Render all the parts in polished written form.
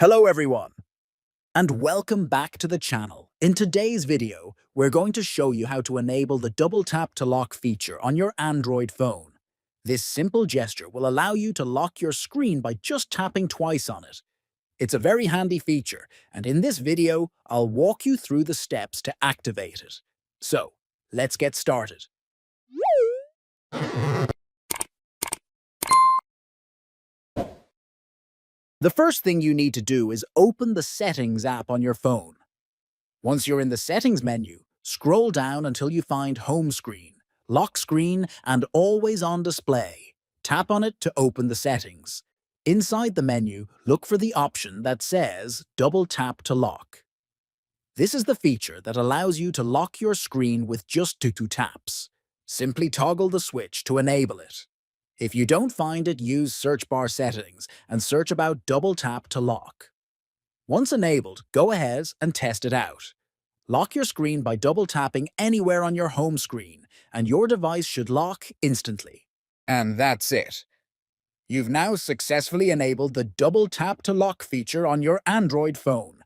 Hello everyone, and welcome back to the channel. In today's video, we're going to show you how to enable the double tap to lock feature on your Android phone. This simple gesture will allow you to lock your screen by just tapping twice on it. It's a very handy feature, and in this video, I'll walk you through the steps to activate it. So, let's get started. The first thing you need to do is open the Settings app on your phone. Once you're in the Settings menu, scroll down until you find Home Screen, Lock Screen, and Always On Display. Tap on it to open the settings. Inside the menu, look for the option that says Double Tap to Lock. This is the feature that allows you to lock your screen with just two taps. Simply toggle the switch to enable it. If you don't find it, use Search Bar Settings and search about Double Tap to Lock. Once enabled, go ahead and test it out. Lock your screen by double-tapping anywhere on your home screen, and your device should lock instantly. And that's it. You've now successfully enabled the Double Tap to Lock feature on your Android phone.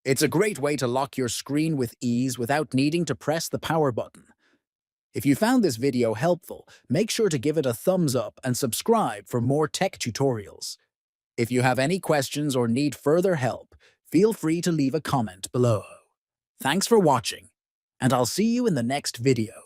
It's a great way to lock your screen with ease without needing to press the power button. If you found this video helpful, make sure to give it a thumbs up and subscribe for more tech tutorials. If you have any questions or need further help, feel free to leave a comment below. Thanks for watching, and I'll see you in the next video.